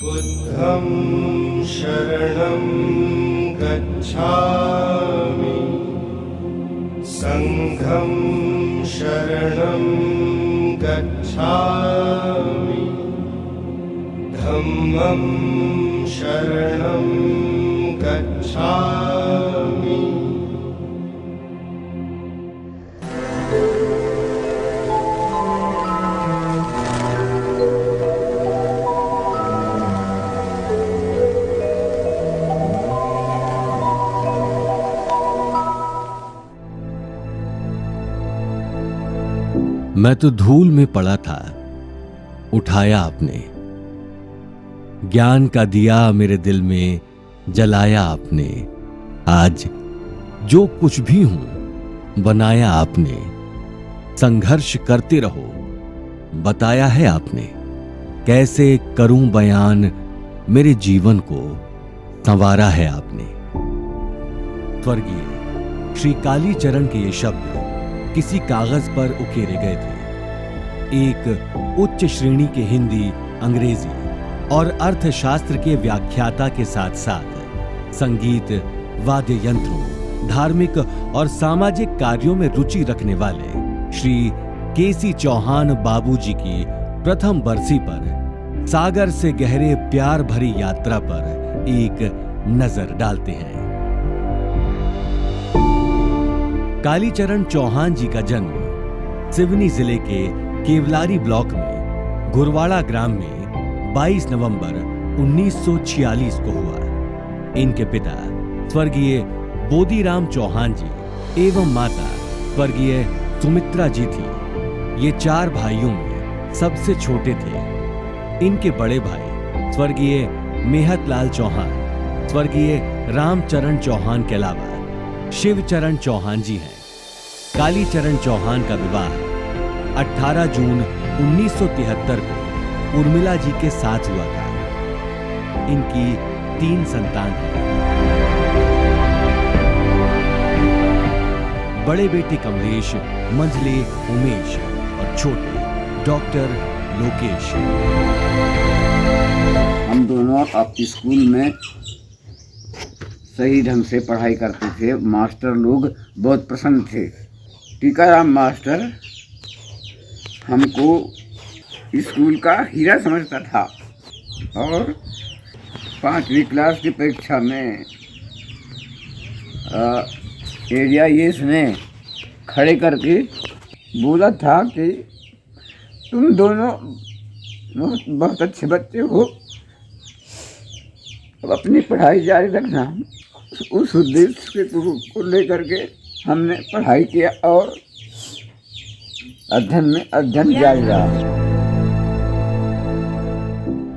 बुद्धं शरणं गच्छामि, संघं शरणं गच्छामि, धम्मं शरणं गच्छामि। मैं तो धूल में पड़ा था, उठाया आपने। ज्ञान का दिया मेरे दिल में जलाया आपने। आज जो कुछ भी हूं बनाया आपने। संघर्ष करते रहो बताया है आपने। कैसे करूं बयान मेरे जीवन को संवारा है आपने। स्वर्गीय श्री कालीचरण के ये शब्द किसी कागज पर उकेरे गए थे। एक उच्च श्रेणी के हिंदी, अंग्रेजी और अर्थशास्त्र के व्याख्याता के साथ साथ संगीत, वाद्य यंत्रों, धार्मिक और सामाजिक कार्यों में रुचि रखने वाले श्री केसी चौहान बाबूजी की प्रथम बरसी पर सागर से गहरे प्यार भरी यात्रा पर एक नजर डालते हैं। कालीचरण चौहान जी का जन्म सिवनी जिले के केवलारी ब्लॉक में गुरवाड़ा ग्राम में 22 नवंबर 1946 को हुआ। इनके पिता स्वर्गीय बोदीराम चौहान जी एवं माता स्वर्गीय सुमित्रा जी थी। ये 4 भाइयों में सबसे छोटे थे। इनके बड़े भाई स्वर्गीय मेहतलाल चौहान, स्वर्गीय रामचरण चौहान के अलावा शिवचरण चौहान जी हैं। कालीचरण चौहान का विवाह 18 जून 1973 को उर्मिला जी के साथ हुआ था। इनकी 3 संतान हैं। बड़े बेटे कमलेश, मंझले उमेश और छोटे डॉक्टर लोकेश। हम दोनों अब स्कूल में सही ढंग से पढ़ाई करते थे। मास्टर लोग बहुत प्रसन्न थे। टीकाराम मास्टर हमको स्कूल का हीरा समझता था और 5वीं क्लास की परीक्षा में एरिया येस ने खड़े करके बोला था कि तुम दोनों बहुत अच्छे बच्चे हो, अब अपनी पढ़ाई जारी रखना। उस उद्देश्य को लेकर के हमने पढ़ाई किया और अध्ययन जारी रहा।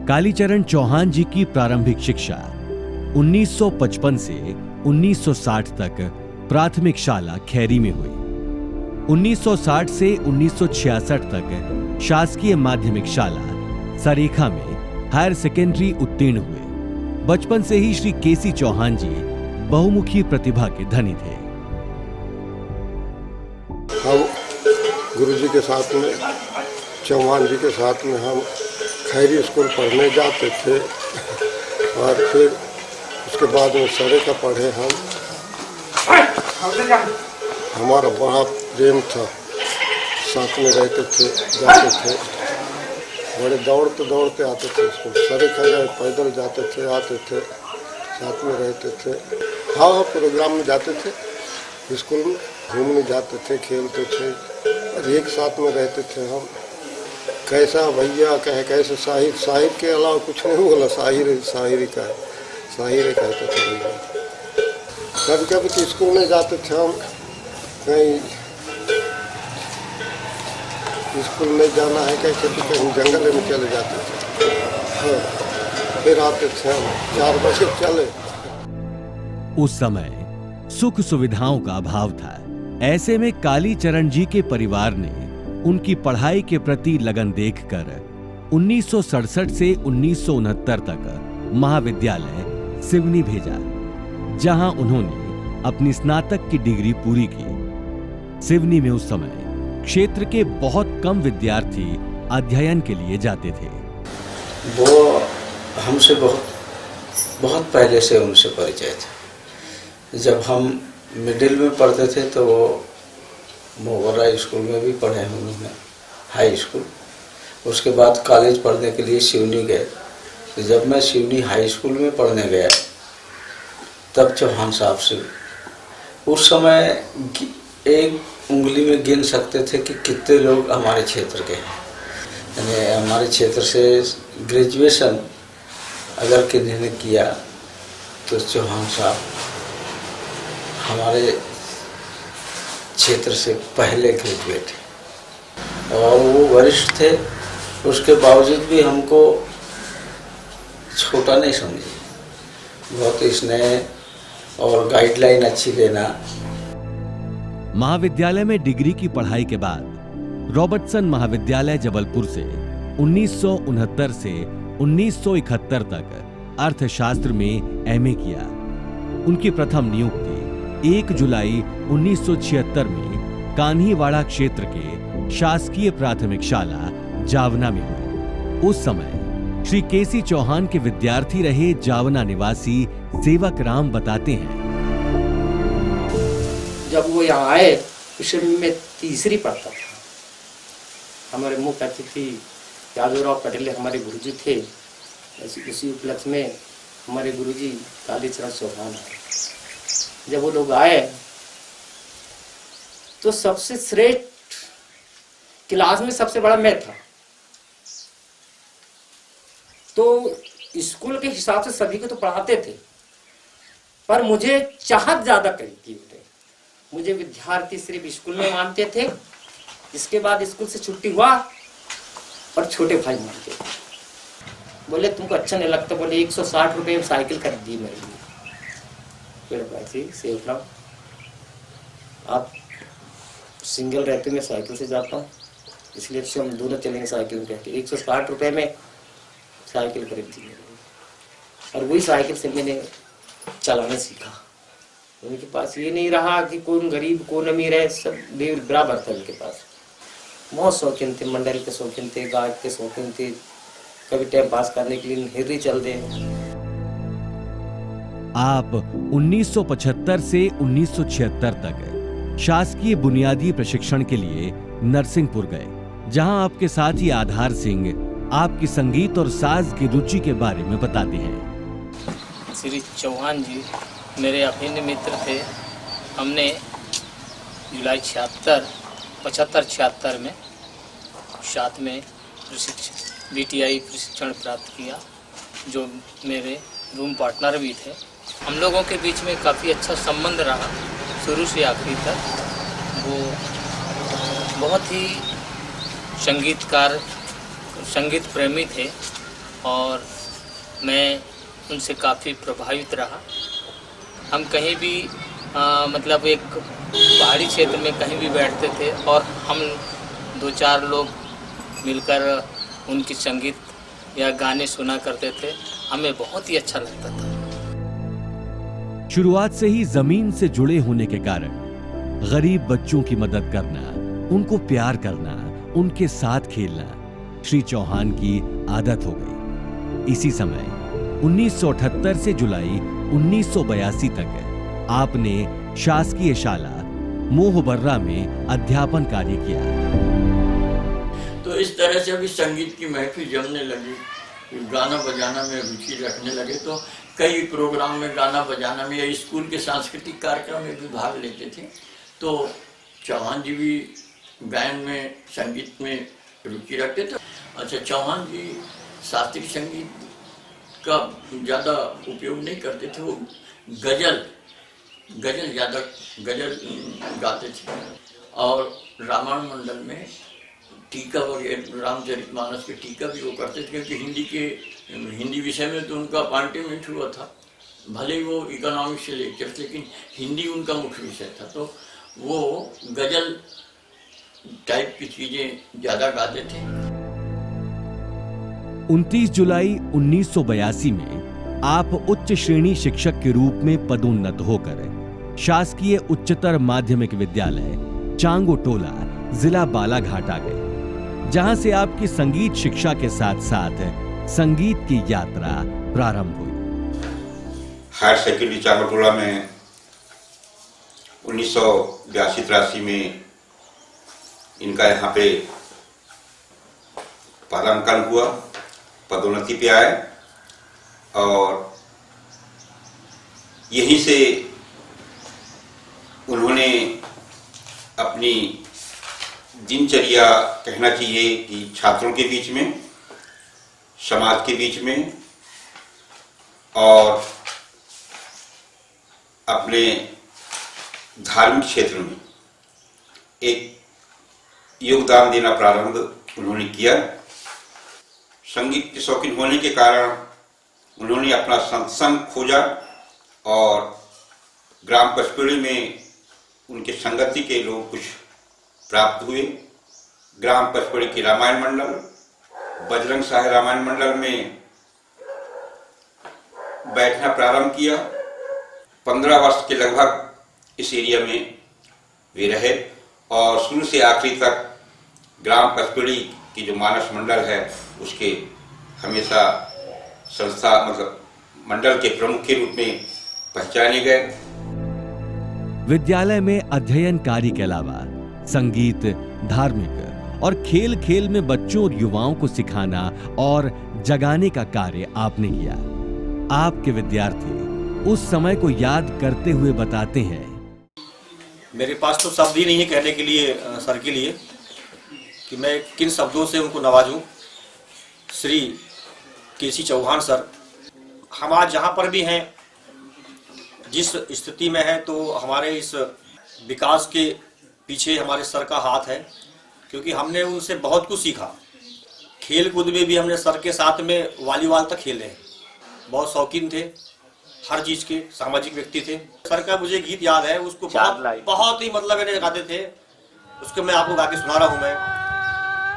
कालीचरण चौहान जी की प्रारंभिक शिक्षा 1955 से 1960 तक प्राथमिक शाला खैरी में हुई। 1960 से 1966 तक शासकीय माध्यमिक शाला सरेखा में हायर सेकेंडरी उत्तीर्ण हुए। बचपन से ही श्री केसी चौहान जी बहुमुखी प्रतिभा के धनी थे। हम गुरुजी के साथ में, चौहान जी के साथ में हम खैरी स्कूल पढ़ने जाते थे और फिर उसके बाद में सरेखा पढ़े हम। हमारा बड़ा प्रेम था, साथ में रहते थे, जाते थे, बड़े दौड़ते दौड़ते आते थे स्कूल। सरेखा गए, पैदल जाते थे, आते थे, साथ में रहते थे। हाँ, प्रोग्राम में जाते थे, स्कूल में घूमने जाते थे, खेलते थे और एक साथ में रहते थे हम। कैसा भैया कहे, कैसे साहिर, साहिर के अलावा कुछ नहीं बोला। साहिर का है, साहिर कहते थे भैया। कभी कभी तो स्कूल में जाते थे हम, कहीं स्कूल में जाना है कैसे तो कहीं जंगल में चले जाते थे। हाँ, फिर आते थे हम 4 बजे चले। उस समय सुख सुविधाओं का अभाव था। ऐसे में कालीचरण जी के परिवार ने उनकी पढ़ाई के प्रति लगन देखकर 1967 से 1969 तक महाविद्यालय सिवनी भेजा, जहां उन्होंने अपनी स्नातक की डिग्री पूरी की। सिवनी में उस समय क्षेत्र के बहुत कम विद्यार्थी अध्ययन के लिए जाते थे। वो हमसे बहुत पहले से उनसे परिचय था। जब हम मिडिल में पढ़ते थे तो वो मोगरा स्कूल में भी पढ़े हैं उन्होंने, हाई स्कूल। उसके बाद कॉलेज पढ़ने के लिए सिवनी गए। तो जब मैं सिवनी हाई स्कूल में पढ़ने गया तब चौहान साहब से उस समय एक उंगली में गिन सकते थे कि कितने लोग हमारे क्षेत्र के हैं। यानी हमारे क्षेत्र से ग्रेजुएशन अगर किन्हीं ने किया तो चौहान साहब हमारे क्षेत्र से पहले ग्रेजुएट हैं और वो वरिष्ठ थे। उसके बावजूद भी हमको छोटा नहीं समझे, बहुत स्नेह और गाइडलाइन अच्छी देना। महाविद्यालय में डिग्री की पढ़ाई के बाद रॉबर्टसन महाविद्यालय जबलपुर से 1969 से 1971 तक अर्थशास्त्र में एमए किया। उनकी प्रथम नियुक्ति 1 जुलाई 1976 में कान्हीवाड़ा क्षेत्र के शासकीय प्राथमिक शाला जावना में हुई। उस समय श्री केसी चौहान के विद्यार्थी रहे जावना निवासी सेवक राम बताते हैं, जब वो यहाँ आए उस समय मैं तीसरी पढ़ता था। हमारे मुख्य अतिथि यादवराव पटेल हमारे गुरुजी थे। उसी उपलक्ष्य में हमारे गुरुजी कालीचरण चौहान आए। जब वो लोग आए तो सबसे श्रेष्ठ क्लास में सबसे बड़ा मैं था। तो स्कूल के हिसाब से सभी को तो पढ़ाते थे, पर मुझे चाहत ज्यादा करी थी। मुझे विद्यार्थी सिर्फ स्कूल में मानते थे, इसके बाद स्कूल से छुट्टी हुआ और छोटे भाई मानते थे। बोले तुमको अच्छा नहीं लगता, बोले 160 रुपये में साइकिल खरीद दी मेरे लिए। भाई सेवराम आप सिंगल रहते, मैं साइकिल से जाता हूँ, इसलिए तो हम दोनों चलेंगे साइकिल में। कहते 160 रुपये में साइकिल खरीद दी मेरे लिए, और वही साइकिल से मैंने चलाना सीखा। उनके पास ये नहीं रहा कि कौन गरीब कौन अमीर है, सब देव बराबर था उनके पास। बहुत शौकीन थे, मंडल के शौकीन थे, गार्ड के शौकीन थे। कभी टाइम पास करने के लिए हिर्री चल दे। आप 1975 से 1976 तक शासकीय बुनियादी प्रशिक्षण के लिए नरसिंहपुर गए, जहां आपके साथी आधार सिंह आपकी संगीत और साज की रुचि के बारे में बताते हैं। श्री चौहान जी मेरे अभिन्न मित्र थे। हमने जुलाई 75-76 में साथ में BTI प्रशिक्षण प्राप्त किया, जो मेरे रूम पार्टनर भी थे। हम लोगों के बीच में काफ़ी अच्छा संबंध रहा शुरू से आखिरी तक। वो बहुत ही संगीत प्रेमी थे और मैं उनसे काफ़ी प्रभावित रहा। हम कहीं भी मतलब एक पहाड़ी क्षेत्र में कहीं भी बैठते थे और हम 2-4 लोग मिलकर उनकी संगीत या गाने सुना करते थे। हमें बहुत ही अच्छा लगता था। शुरुआत से ही जमीन से जुड़े होने के कारण गरीब बच्चों की मदद करना, उनको प्यार करना, उनके साथ खेलना श्री चौहान की आदत हो गई। इसी समय 1978 से जुलाई 1982 तक आपने शासकीय शाला मोहबर्रा में अध्यापन कार्य किया। तो इस तरह से अभी संगीत की महफिल जमने लगी, गाना बजाना में रुचि रखने लगे। तो कई प्रोग्राम में गाना बजाना में या स्कूल के सांस्कृतिक कार्यक्रम में भी भाग लेते थे। तो चौहान जी भी गायन में, संगीत में रुचि रखते थे। अच्छा, चौहान जी शास्त्रीय संगीत का ज़्यादा उपयोग नहीं करते थे। वो गज़ल ज़्यादा गाते थे और रामायण मंडल में टीका वगैरह, रामचरितमानस के टीका भी वो करते थे, क्योंकि हिंदी विषय में तो उनका अपॉइंटमेंट हुआ था। भले ही वो इकोनॉमिक्स से लेक्चर, लेकिन हिंदी उनका मुख्य विषय था। तो वो गज़ल टाइप की चीज़ें ज़्यादा गाते थे। 29 जुलाई 1982 में आप उच्च श्रेणी शिक्षक के रूप में पदोन्नत होकर शासकीय उच्चतर माध्यमिक विद्यालय चांगोटोला, जिला बालाघाट आ गए, जहां से आपकी संगीत शिक्षा के साथ साथ संगीत की यात्रा प्रारंभ हुई। हायर सेकेंडरी चांगटोला में 1982-83 में इनका यहाँ पे पदांकन हुआ, पदोन्नति पे आए और यहीं से उन्होंने अपनी दिनचर्या कहना चाहिए कि छात्रों के बीच में, समाज के बीच में और अपने धार्मिक क्षेत्र में एक योगदान देना प्रारंभ उन्होंने किया। संगीत के शौकीन होने के कारण उन्होंने अपना सत्संग खोजा और ग्राम पचपेड़ी में उनके संगति के लोग कुछ प्राप्त हुए। ग्राम पचपेड़ी के रामायण मंडल, बजरंग सहाय रामायण मंडल में बैठना प्रारंभ किया। 15 वर्ष के लगभग इस एरिया में वे रहे और शुरू से आखिरी तक ग्राम पचपेड़ी की जो मानस मंडल है उसके हमेशा संस्था मतलब मंडल के प्रमुख के रूप में पहचाने गए। विद्यालय में अध्ययन कार्य के अलावा संगीत, धार्मिक और खेल खेल में बच्चों और युवाओं को सिखाना और जगाने का कार्य आपने किया। आपके विद्यार्थी उस समय को याद करते हुए बताते हैं। मेरे पास तो शब्द ही नहीं है कहने के लिए सर के लिए कि मैं किन शब्दों से उनको नवाजूं। श्री केसी चौहान सर, हम आज जहाँ पर भी हैं, जिस स्थिति में है, तो हमारे इस विकास के पीछे हमारे सर का हाथ है, क्योंकि हमने उनसे बहुत कुछ सीखा। खेल कूद में भी हमने सर के साथ में वॉलीबॉल तक खेले हैं। बहुत शौकीन थे, हर चीज के सामाजिक व्यक्ति थे। सर का मुझे गीत याद है, उसको बहुत ही मतलब मैंने गाते थे, उसको मैं आपको गा के सुना रहा हूँ।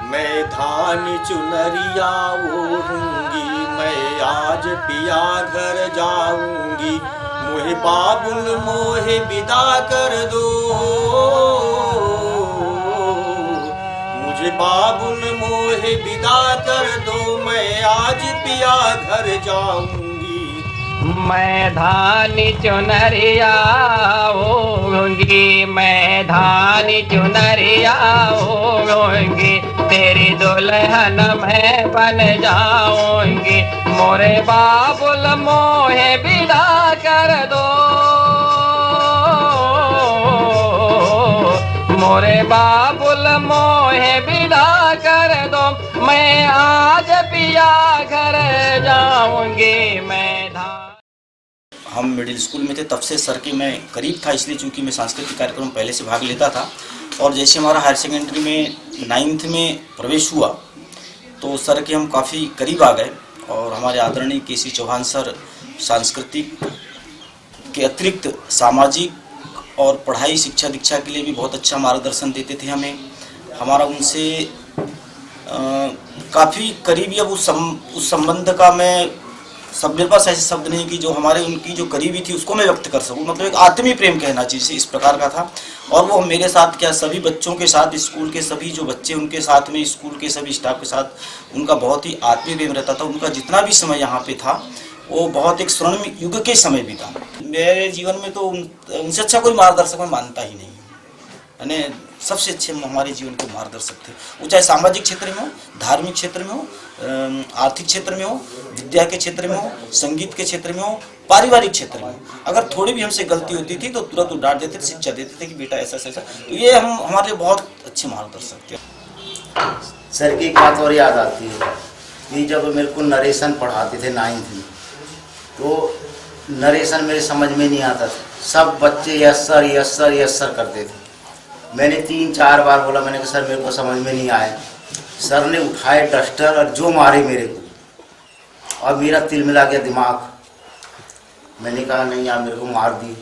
मैं धान चुनरिया ओढ़ूंगी, मैं आज पिया घर जाऊंगी, मोहे बाबुल मोहे विदा कर दो, मुझे बाबुल मोहे विदा कर दो, मैं आज पिया घर जाऊंगी। मैं धानी चुनरिया ओढ़ूंगी, मैं धानी चुनरिया ओढ़ूंगी, तेरी दुल्हन मैं बन जाऊंगी, मोरे बाबुल मोहे विदा कर दो, मोरे बाबुल मोहे विदा कर दो, मैं आज पिया घर जाऊंगी। मैं हम मिडिल स्कूल में थे, तब से सर के मैं करीब था, इसलिए चूंकि मैं सांस्कृतिक कार्यक्रम में पहले से भाग लेता था। और जैसे हमारा हायर सेकेंडरी में 9th में प्रवेश हुआ तो सर के हम काफ़ी करीब आ गए। और हमारे आदरणीय केसी चौहान सर सांस्कृतिक के अतिरिक्त सामाजिक और पढ़ाई शिक्षा दीक्षा के लिए भी बहुत अच्छा मार्गदर्शन देते थे हमें। हमारा उनसे काफ़ी करीबी, अब उस संबंध का मैं मेरे पास ऐसे शब्द नहीं कि जो हमारे उनकी जो करीबी थी उसको मैं व्यक्त कर सकूं, मतलब एक आत्मीय प्रेम कहना चाहिए, इस प्रकार का था। और वो मेरे साथ क्या, सभी बच्चों के साथ, स्कूल के सभी जो बच्चे उनके साथ में, स्कूल के सभी स्टाफ के साथ उनका बहुत ही आत्मीय प्रेम रहता था। उनका जितना भी समय यहाँ पे था वो बहुत एक स्वर्णिम युग के समय भी था। मेरे जीवन में तो उनसे अच्छा कोई मार्गदर्शक मैं मानता ही नहीं, यानी सबसे अच्छे हमारे जीवन के मार्गदर्शक थे। वो चाहे सामाजिक क्षेत्र में हो, धार्मिक क्षेत्र में हो, आर्थिक क्षेत्र में हो, विद्या के क्षेत्र में हो, संगीत के क्षेत्र में हो, पारिवारिक क्षेत्र में। अगर थोड़ी भी हमसे गलती होती थी तो तुरंत डांट देते थे, शिक्षा देते थे कि बेटा ऐसा ऐसा। तो ये हमारे बहुत अच्छे मार्गदर्शक थे। सर की एक बात और याद आती है कि जब मेरे को नरेशन पढ़ाते थे 9th में, तो नरेशन मेरे समझ में नहीं आता था। सब बच्चे yes sir yes sir yes sir करते थे। मैंने 3-4 बार बोला, मैंने कहा सर मेरे को समझ में नहीं आया। सर ने उठाए डस्टर और जो मारे मेरे को, और मेरा तिल मिला गया दिमाग। मैंने कहा नहीं यार, मेरे को मार दी।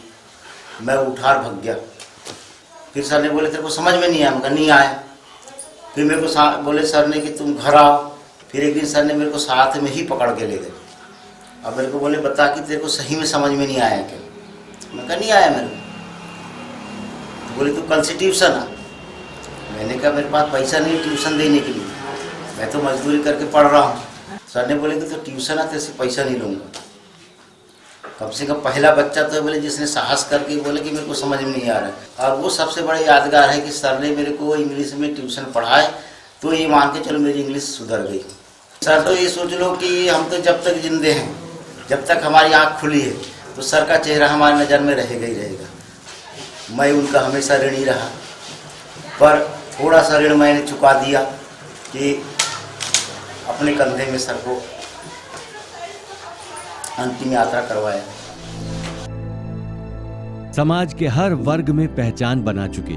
मैं उठा और भग गया। फिर सर ने बोले तेरे को समझ में नहीं आया? मैं कहा नहीं आया। फिर मेरे को बोले सर ने कि तुम घर आओ। फिर एक दिन सर ने मेरे को साथ में ही पकड़ के ले गए। अब मेरे को बोले बता कि तेरे को सही में समझ में नहीं आया क्या? मैं कहा नहीं आया मेरे को। बोले तू कल से ट्यूशन आ। मैंने कहा मेरे पास पैसा नहीं ट्यूशन देने के लिए, मैं तो मजदूरी करके पढ़ रहा हूँ। सर ने बोले कि तो ट्यूशन आते से पैसा नहीं लूँगा। कम से कम पहला बच्चा तो बोले जिसने साहस करके बोले कि मेरे को समझ में नहीं आ रहा है। और वो सबसे बड़ा यादगार है कि सर ने मेरे को इंग्लिश में ट्यूशन पढ़ाए, तो ये मान के चलो मेरी इंग्लिश सुधर गई। सर तो ये सोच लो कि हम तो जब तक जिंदे हैं, जब तक हमारी आँख खुली है, तो सर का चेहरा हमारी नज़र में रहेगा ही रहेगा। मैं उनका हमेशा ऋणी रहा, पर थोड़ा सा ऋण मैंने चुका दिया कि अपने कंधे में सर को अंतिम यात्रा करवाया। समाज के हर वर्ग में पहचान बना चुके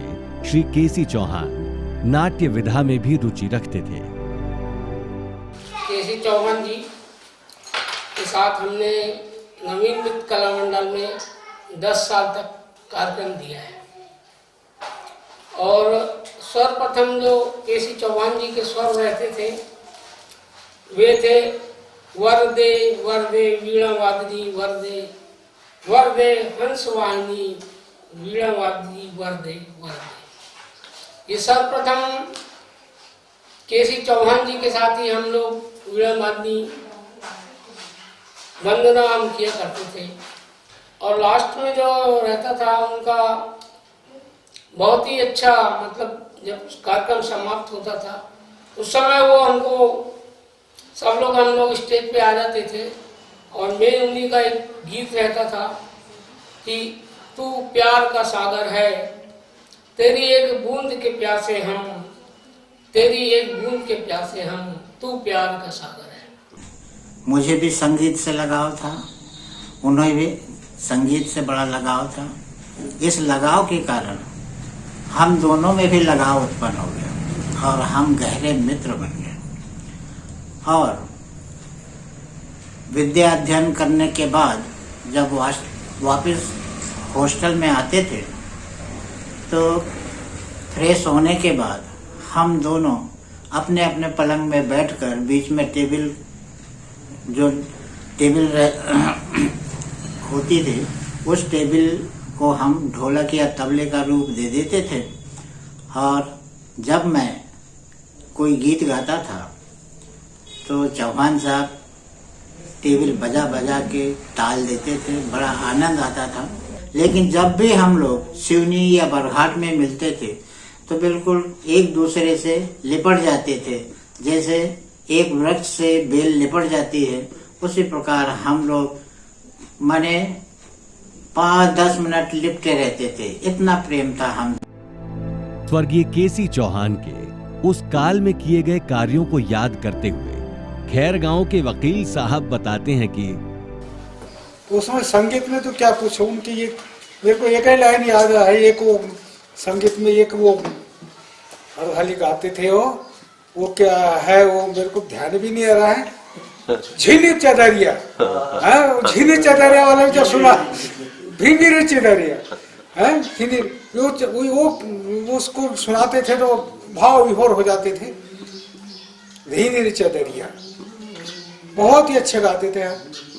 श्री केसी चौहान नाट्य विधा में भी रुचि रखते थे। केसी चौहान जी के साथ हमने नवीन मित्र कला मंडल में 10 साल तक कार्यक्रम दिया है। और सर्वप्रथम जो केसी चौहान जी के स्वर रहते थे वे थे वरदे वरदे वीणा वादनी वरदे वरदे हंस वाहिनी वीणा वादनी वरदे वरदे। ये सर्वप्रथम केसी चौहान जी के साथ ही हम लोग वीणा वादनी वंदना हम किया करते थे। और लास्ट में जो रहता था उनका बहुत ही अच्छा, मतलब जब कार्यक्रम समाप्त होता था उस समय वो हमको सब लोग हम लोग स्टेज पे आ जाते थे और मैं उन्हीं का एक गीत रहता था कि तू प्यार का सागर है, तेरी एक बूंद के प्यासे हम, तेरी एक बूंद के प्यासे हम, तू प्यार का सागर है। मुझे भी संगीत से लगाव था, उन्हें भी संगीत से बड़ा लगाव था। इस लगाव के कारण हम दोनों में भी लगाव उत्पन्न हो गया और हम गहरे मित्र बन गए। और विद्या अध्ययन करने के बाद जब वापस हॉस्टल में आते थे तो फ्रेश होने के बाद हम दोनों अपने अपने पलंग में बैठकर बीच में टेबल होती थी, उस टेबल को हम ढोलक या तबले का रूप दे देते थे। और जब मैं कोई गीत गाता था तो चौहान साहब टेबल बजा बजा के ताल देते थे, बड़ा आनंद आता था। लेकिन जब भी हम लोग सिवनी या बरघाट में मिलते थे तो बिल्कुल एक दूसरे से लिपट जाते थे, जैसे एक वृक्ष से बेल लिपट जाती है, उसी प्रकार हम लोग माने 5-10 मिनट लिपटे रहते थे, इतना प्रेम था हम। स्वर्गीय केसी चौहान के उस काल में किए गए कार्यों को याद करते हुए खैरगांव के वकील साहब बताते हैं कि उसमें संगीत में तो क्या पूछो, उनकी ये मेरे को एक ही लाइन याद है। एक वो संगीत में एक वो हरहाली गाते थे, वो क्या है वो मेरे को ध्यान भी नहीं आ रहा है। झीनी चदरिया, झीनी चदरिया वाला जो सुना, भींगी चदरिया है, वो उसको सुनाते थे तो भाव विभोर हो जाते थे। भींगी चदरिया बहुत ही अच्छे गाते थे।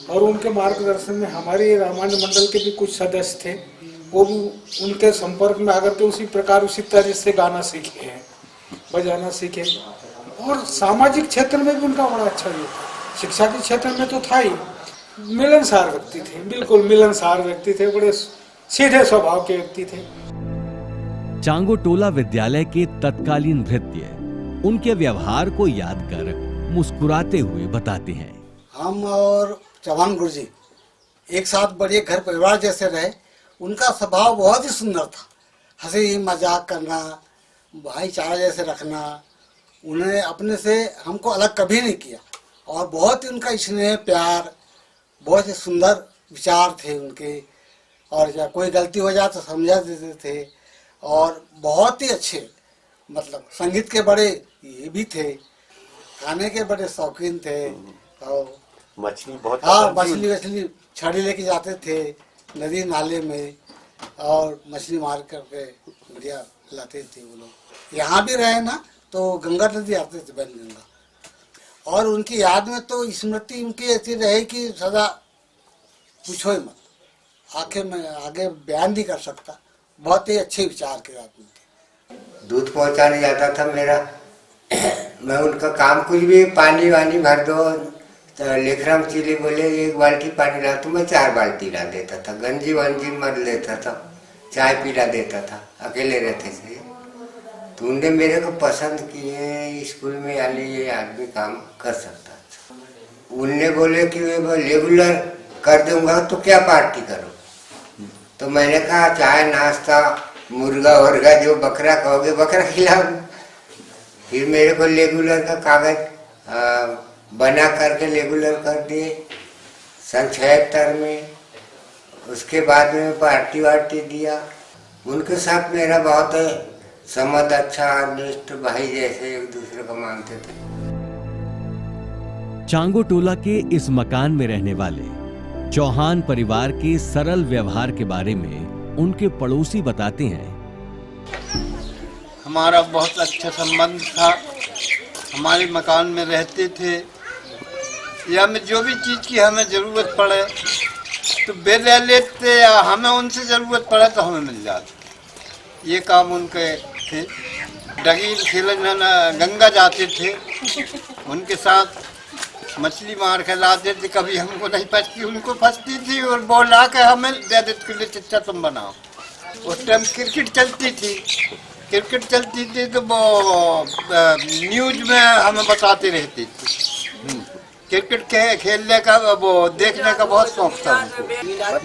और उनके मार्गदर्शन में हमारे रामायण मंडल के भी कुछ सदस्य थे, वो भी उनके संपर्क में आकर के उसी प्रकार उसी तरह से गाना सीखे हैं, बजाना सीखे। और सामाजिक क्षेत्र में भी उनका बड़ा अच्छा योग था। शिक्षा के क्षेत्र में तो था ही, मिलनसार व्यक्ति थे, बिल्कुल मिलनसार व्यक्ति थे, बड़े सीधे स्वभाव के व्यक्ति थे। चांगोटोला विद्यालय के तत्कालीन भृत्य उनके व्यवहार को याद कर मुस्कुराते हुए बताते हैं। हम और चौहान गुरुजी एक साथ बड़े घर परिवार जैसे रहे। उनका स्वभाव बहुत ही सुंदर था, हंसी मजाक करना, भाईचारा जैसे रखना। उन्होंने अपने से हमको अलग कभी नहीं किया और बहुत ही उनका स्नेह प्यार, बहुत ही सुंदर विचार थे उनके। और जब कोई गलती हो जाए तो समझा देते थे और बहुत ही अच्छे, मतलब संगीत के बड़े ये भी थे, खाने के बड़े शौकीन थे। और मछली बहुत, हाँ, मछली छड़ी लेके जाते थे नदी नाले में और मछली मार करके बढ़िया लाते थे वो लोग। यहाँ भी रहे ना तो गंगा नदी आते थे, बैन गंगा। और उनकी याद में तो स्मृति उनकी ऐसी रहे कि सदा पूछो ही मत, आखिर में आगे बयान नहीं कर सकता। बहुत ही अच्छे विचार के आदमी थे। दूध पहुँचाने जाता था मेरा, मैं उनका काम कुछ भी, पानी वानी भर दो, तो लेखराम चिली बोले 1 बाल्टी पानी ला, तो मैं 4 बाल्टी ला देता था, गंजी वंजी मर लेता था, चाय पिला देता था, अकेले रहते थे। तो उनने मेरे को पसंद किए, स्कूल में आने ये आदमी काम कर सकता था। उनने बोले कि रेगुलर कर दूंगा तो क्या पार्टी करो, तो मैंने कहा चाय नाश्ता मुर्गा वर्गा जो बकरा कहोगे बकरा खिलाओ। फिर मेरे को रेगुलर का कागज बना करके रेगुलर कर दिए सन 76 में। उसके बाद में पार्टी वार्टी दिया। उनके साथ मेरा बहुत संबंध अच्छा, निष्ठ भाई जैसे एक दूसरे को मानते थे। चांगो टोला के इस मकान में रहने वाले चौहान परिवार के सरल व्यवहार के बारे में उनके पड़ोसी बताते हैं। हमारा बहुत अच्छा संबंध था, हमारे मकान में रहते थे, या में जो भी चीज़ की हमें ज़रूरत पड़े तो वे ले लेते, या हमें उनसे ज़रूरत पड़े तो हमें मिल जाती। ये काम उनके थे। डगीर खेलने गंगा जाते थे, उनके साथ मछली मार के लाते थे, कभी हमको नहीं फंसती उनको फंसती थी, और बॉल ला के हमें दे देते के लिए चच्चा तुम बनाओ। उस टाइम क्रिकेट चलती थी, तो वो न्यूज में हमें बताते रहती थी। क्रिकेट के खेलने का वो देखने का बहुत शौक था उनको।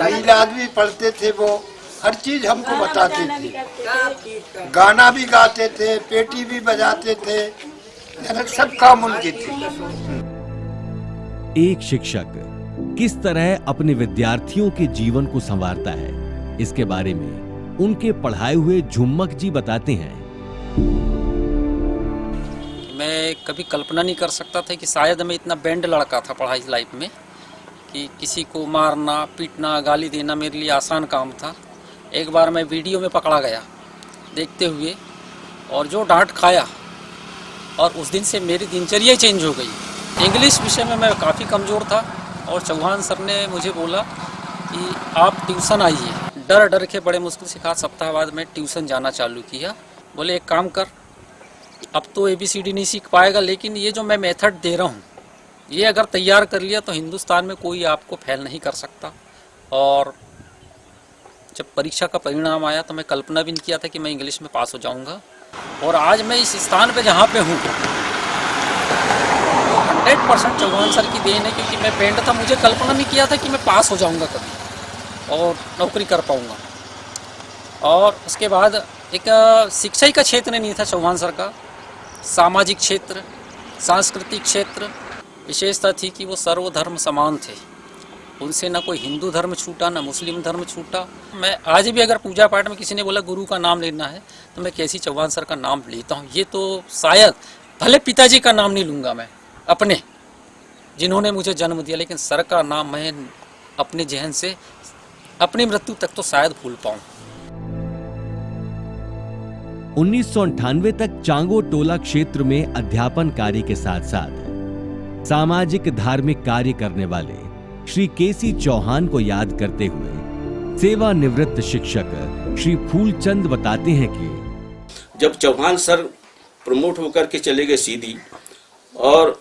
नील आदमी पढ़ते थे, वो हर चीज़ हमको बताते थे, गाना भी गाते थे, पेटी भी बजाते थे, सब काम उनके थे। एक शिक्षक किस तरह अपने विद्यार्थियों के जीवन को संवारता है, इसके बारे में उनके पढ़ाए हुए झुम्मक जी बताते हैं। मैं कभी कल्पना नहीं कर सकता था कि शायद मैं इतना बैंड लड़का था पढ़ाई लाइफ में, कि किसी को मारना पीटना गाली देना मेरे लिए आसान काम था। एक बार मैं वीडियो में पकड़ा गया देखते हुए, और जो डांट खाया, और उस दिन से मेरी दिनचर्या ही चेंज हो गई। इंग्लिश विषय में मैं काफ़ी कमज़ोर था, और चौहान सर ने मुझे बोला कि आप ट्यूशन आइए। डर डर के बड़े मुश्किल से 1 सप्ताह बाद मैं ट्यूशन जाना चालू किया। बोले एक काम कर, अब तो ABCD नहीं सीख पाएगा, लेकिन ये जो मैं मेथड दे रहा हूँ, ये अगर तैयार कर लिया तो हिंदुस्तान में कोई आपको फेल नहीं कर सकता। और जब परीक्षा का परिणाम आया तो मैं कल्पना भी नहीं किया था कि मैं इंग्लिश में पास हो जाऊँगा। और आज मैं इस स्थान पे जहाँ पे हूँ 100% चौहान सर की देन है, क्योंकि मैं पेंट था, मुझे कल्पना नहीं किया था कि मैं पास हो जाऊँगा कभी और नौकरी कर पाऊँगा। और उसके बाद एक शिक्षा ही का क्षेत्र नहीं था चौहान सर का, सामाजिक क्षेत्र, सांस्कृतिक क्षेत्र। विशेषता थी कि वो सर्वधर्म समान थे, उनसे ना कोई हिंदू धर्म छूटा ना मुस्लिम धर्म छूटा। मैं आज भी अगर पूजा पाठ में किसी ने बोला गुरु का नाम लेना है तो मैं केसी चौहान सर का नाम लेता हूँ। ये तो शायद भले पिताजी का नाम नहीं लूँगा मैं अपने, जिन्होंने मुझे जन्म दिया, लेकिन सर का नाम मैं अपने जहन से अपनी मृत्यु तक तो शायद भूल पाऊँ। 1998 तक चांगो टोला क्षेत्र में अध्यापन कार्य के साथ साथ सामाजिक धार्मिक कार्य करने वाले श्री केसी चौहान को याद करते हुए सेवानिवृत्त शिक्षक श्री फूलचंद बताते हैं कि जब चौहान सर प्रमोट होकर के चले गए सीधी, और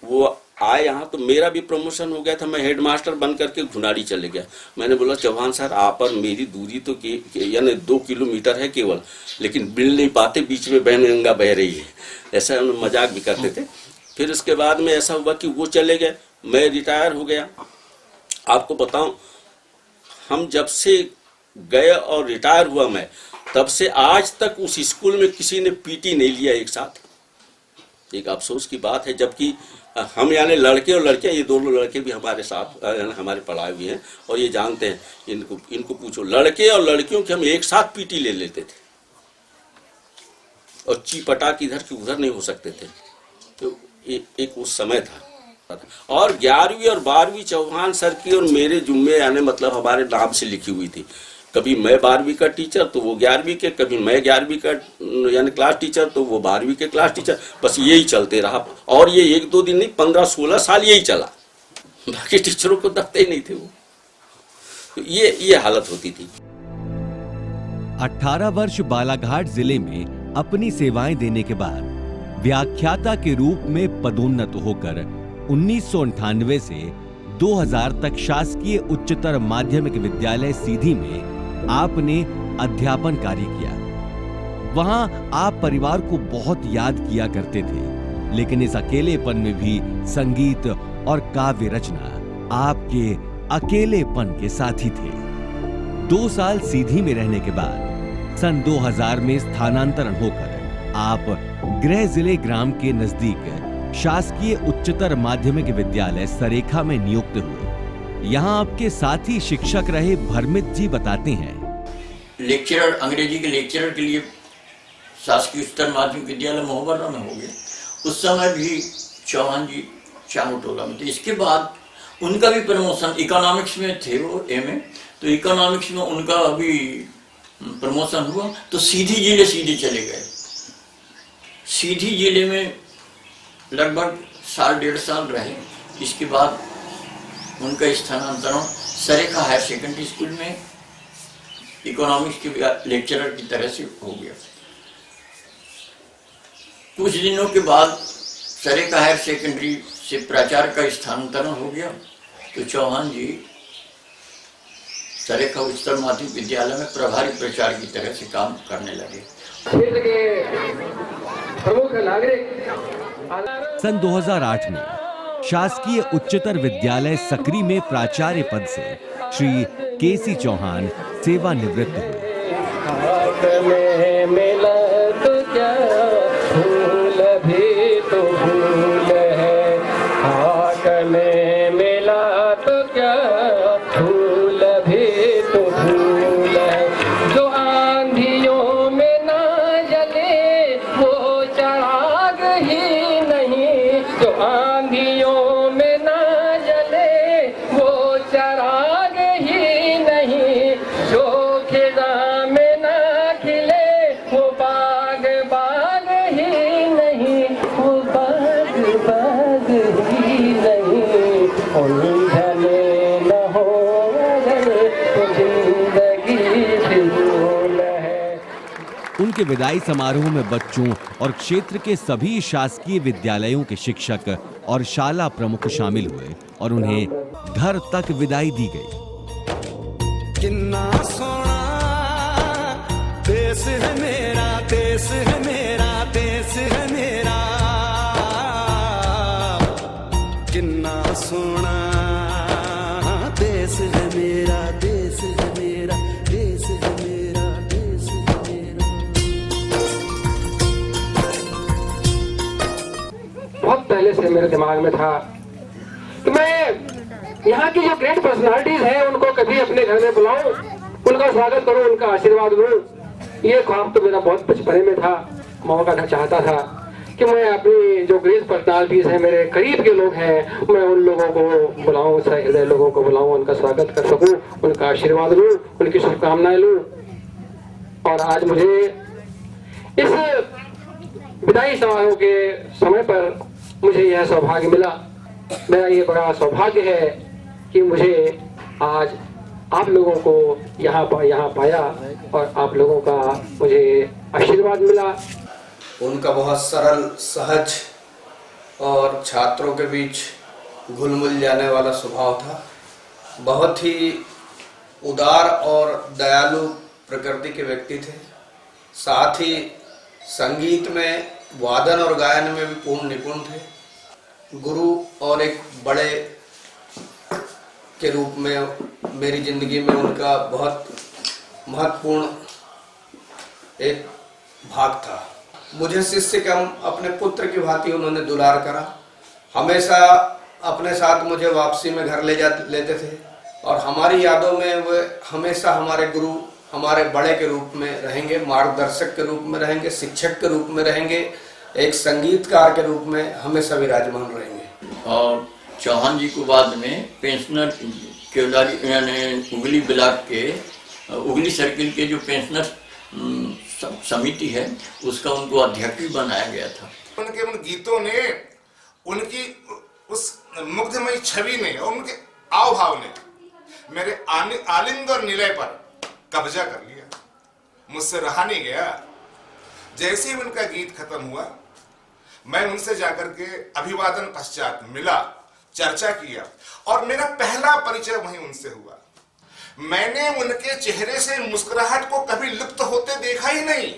वो आए यहाँ, तो मेरा भी प्रमोशन हो गया था। मैं हेडमास्टर बन करके घुनाड़ी चले गया। मैंने बोला चौहान सर आप और मेरी दूरी तो यानी 2 किलोमीटर है केवल, लेकिन मिल नहीं पाते, बीच में गंगा बह रही है, ऐसा हम मजाक भी करते थे। फिर उसके बाद में ऐसा हुआ कि वो चले गए, मैं रिटायर हो गया। आपको बताऊं, हम जब से गए और रिटायर हुआ मैं, तब से आज तक उस स्कूल में किसी ने पीटी नहीं लिया एक साथ। एक अफसोस की बात है, जबकि हम यानी लड़के और लड़कियां, ये दोनों लड़के भी हमारे साथ हमारे पढ़ाए हुए हैं और ये जानते हैं। इनको पूछो, लड़के और लड़कियों की हम एक साथ पीटी ले लेते थे, और चीपटा की इधर की उधर नहीं हो सकते थे। तो एक उस समय था। और 11वीं और 12वीं चौहान सर की और मेरे जुम्मे यानी मतलब हमारे नाम से लिखी हुई थी। कभी मैं 12वीं का टीचर तो वो 11वीं के, कभी मैं 11वीं का यानी क्लास टीचर तो वो 12वीं के क्लास टीचर। बस यही चलते रहा, और ये 1-2 दिन नहीं, 15-16 साल यही चला। बाकी टीचरों को दखते ही नहीं थे वो। तो ये हालत होती थी। 18 वर्ष बालाघाट जिले में अपनी सेवाएं देने के बाद व्याख्याता के रूप में पदोन्नत होकर 1998 से 2000 तक शासकीय उच्चतर माध्यमिक विद्यालय सीधी में आपने अध्यापन कार्य किया। वहां आप परिवार को बहुत याद किया करते थे, लेकिन इस अकेलेपन में भी संगीत और काव्य रचना आपके अकेलेपन के साथी थे। 2 साल सीधी में रहने के बाद सन 2000 में स्थानांतरण होकर आप गृह जिले ग्राम के नजदीक शासकीय उच्चतर माध्यमिक विद्यालय सरेखा में नियुक्त हुए। यहाँ आपके साथी शिक्षक रहे भरमित जी बताते हैं, लेक्चरर, अंग्रेजी के लेक्चरर के लिए शासकीय उच्चतर माध्यमिक विद्यालय मोहबर्रा में हो गया। उस समय भी चौहान जी चांगुटोला में थे। इसके बाद उनका भी प्रमोशन, इकोनॉमिक्स में थे वो एमए, तो इकोनॉमिक्स में उनका अभी प्रमोशन हुआ तो सीधी जिले सीधे चले गए। सीधी जिले में लगभग 1.5 साल रहे। इसके बाद उनका स्थानांतरण सरेखा हायर सेकेंडरी स्कूल में इकोनॉमिक्स के लेक्चरर की तरह से हो गया। कुछ दिनों के बाद सरेखा हायर सेकेंडरी से प्राचार्य का स्थानांतरण हो गया तो चौहान जी सरेखा उच्चतर माध्यमिक विद्यालय में प्रभारी प्राचार्य की तरह से काम करने लगे। क्षेत्र के प्रमुख नागरिक सन 2008 में शासकीय उच्चतर विद्यालय सकरी में प्राचार्य पद से श्री केसी चौहान सेवानिवृत्त हुए। उनके विदाई समारोह में बच्चों और क्षेत्र के सभी शासकीय विद्यालयों के शिक्षक और शाला प्रमुख शामिल हुए और उन्हें घर तक विदाई दी गई। किन्ना सोना देश है मेरा, देश है मेरा, देश है मेरा, किन्ना सोना देश है मेरा, देश है मेरा, देश है मेरा, देश है मेरा। बहुत पहले से मेरे दिमाग में था कि मैं यहाँ की जो ग्रेट पर्सनालिटीज हैं उनको कभी अपने घर में बुलाऊं, उनका स्वागत करूं, उनका आशीर्वाद लूं। ये ख्वाब तो मेरा बहुत बचपने में था। मौका था, चाहता था कि मैं अपनी जो ग्रेट पर्सनालिटीज हैं, मेरे करीब के लोग हैं, मैं उन लोगों को बुलाऊं, हृदय लोगों को बुलाऊं, उनका स्वागत कर सकूं, उनका आशीर्वाद लूं, उनकी शुभकामनाएं लूं। और आज मुझे इस विदाई समारोह के समय पर मुझे यह सौभाग्य मिला। मेरा ये बड़ा सौभाग्य है कि मुझे आज आप लोगों को यहाँ पाया और आप लोगों का मुझे आशीर्वाद मिला। उनका बहुत सरल, सहज और छात्रों के बीच घुल मिल जाने वाला स्वभाव था। बहुत ही उदार और दयालु प्रकृति के व्यक्ति थे। साथ ही संगीत में, वादन और गायन में भी पूर्ण निपुण थे। गुरु और एक बड़े के रूप में मेरी जिंदगी में उनका बहुत महत्वपूर्ण एक भाग था। मुझे शिष्य कम अपने पुत्र की भांति उन्होंने दुलार करा। हमेशा अपने साथ मुझे वापसी में घर लेते थे और हमारी यादों में वे हमेशा हमारे गुरु, हमारे बड़े के रूप में रहेंगे, मार्गदर्शक के रूप में रहेंगे, शिक्षक के रूप में रहेंगे, एक संगीतकार के रूप में हमेशा विराजमान रहेंगे। और चौहान जी को बाद में पेंशनर केवलारी यानी उगली ब्लॉक के उगली सर्किल के जो पेंशनर समिति है उसका उनको अध्यक्ष बनाया गया था। उनके उन गीतों ने, उनकी उस मुग्धमयी छवि ने और उनके आव भाव ने मेरे आलिंद और निलय पर कब्जा कर लिया। मुझसे रहा नहीं गया। जैसे ही उनका गीत खत्म हुआ मैं उनसे जाकर के अभिवादन पश्चात मिला, चर्चा किया और मेरा पहला परिचय वहीं उनसे हुआ। मैंने उनके चेहरे से मुस्कुराहट को कभी लुप्त होते देखा ही नहीं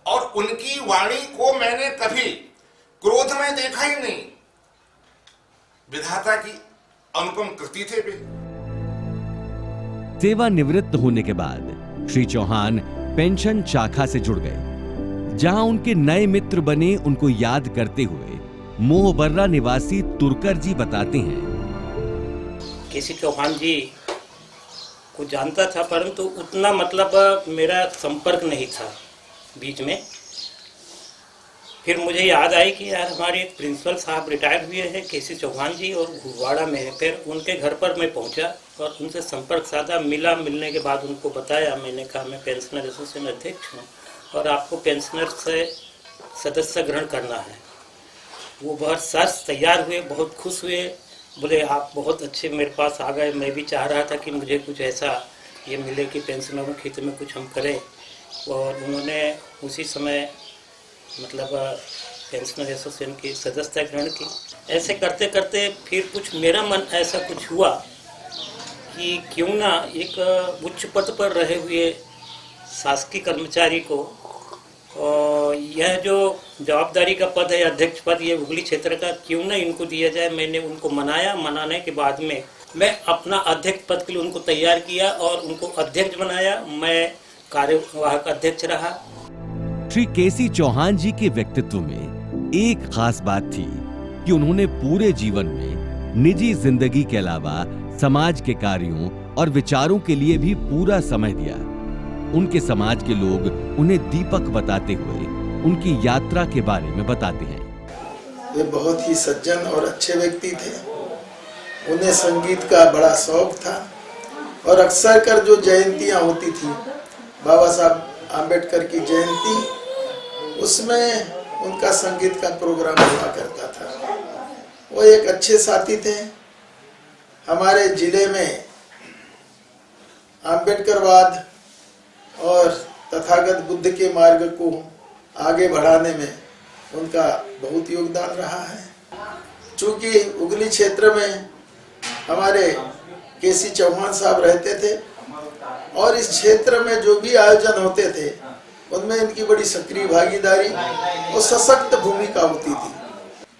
और उनकी वाणी को मैंने कभी क्रोध में देखा ही नहीं। विधाता की अनुपम कृति थे वे। सेवानिवृत्त होने के बाद श्री चौहान पेंशन शाखा से जुड़ गए, जहां उनके नए मित्र बने। उनको याद करते हुए मोहबर्रा निवासी तुरकर जी बताते हैं, केसी चौहान जी को जानता था, परंतु उतना मतलब मेरा संपर्क नहीं था बीच में। फिर मुझे याद आई कि यार हमारे एक प्रिंसिपल साहब रिटायर हुए हैं केसी चौहान जी और घुड़वाड़ा में है। फिर उनके घर पर मैं पहुंचा और उनसे संपर्क साधा, मिला। मिलने के बाद उनको बताया, मैंने कहा मैं पेंशनर एसोसिएशन अध्यक्ष हूँ और आपको पेंशनर से सदस्य ग्रहण करना है। वो बहुत सच तैयार हुए, बहुत खुश हुए, बोले आप बहुत अच्छे मेरे पास आ गए। मैं भी चाह रहा था कि मुझे कुछ ऐसा ये मिले कि पेंशनरों के हित में कुछ हम करें, और उन्होंने उसी समय मतलब पेंशनर एसोसिएशन की सदस्यता ग्रहण की। ऐसे करते करते फिर कुछ मेरा मन ऐसा कुछ हुआ कि क्यों ना एक उच्च पद पर रहे हुए शासकीय कर्मचारी को और यह जो जवाबदारी का पद है, अध्यक्ष पद, ये हुगली क्षेत्र का, क्यों ना इनको दिया जाए। मैंने उनको मनाया। मनाने के बाद में मैं अपना अध्यक्ष पद के लिए उनको तैयार किया और उनको अध्यक्ष बनाया। मैं कार्यवाहक अध्यक्ष रहा। श्री केसी चौहान जी के व्यक्तित्व में एक खास बात थी कि उन्होंने पूरे जीवन में निजी जिंदगी के अलावा समाज के कार्यों और विचारों के लिए भी पूरा समय दिया। उनके समाज के लोग उन्हें दीपक बताते हुए उनकी यात्रा के बारे में बताते हैं। वे बहुत ही सज्जन और अच्छे व्यक्ति थे। उन्हें संगीत का बड़ा शौक था और अक्सर कर जो जयंतियां होती थी, बाबा साहब आम्बेडकर की जयंती, उसमें उनका संगीत का प्रोग्राम हुआ करता था। वो एक अच्छे साथी थे। हमारे जिले में आम्बेडकरवाद और तथागत बुद्ध के मार्ग को आगे बढ़ाने में उनका बहुत योगदान रहा है। चूंकि हुगली क्षेत्र में हमारे केसी चौहान साहब रहते थे और इस क्षेत्र में जो भी आयोजन होते थे उनमें इनकी बड़ी सक्रिय भागीदारी और सशक्त भूमिका होती थी।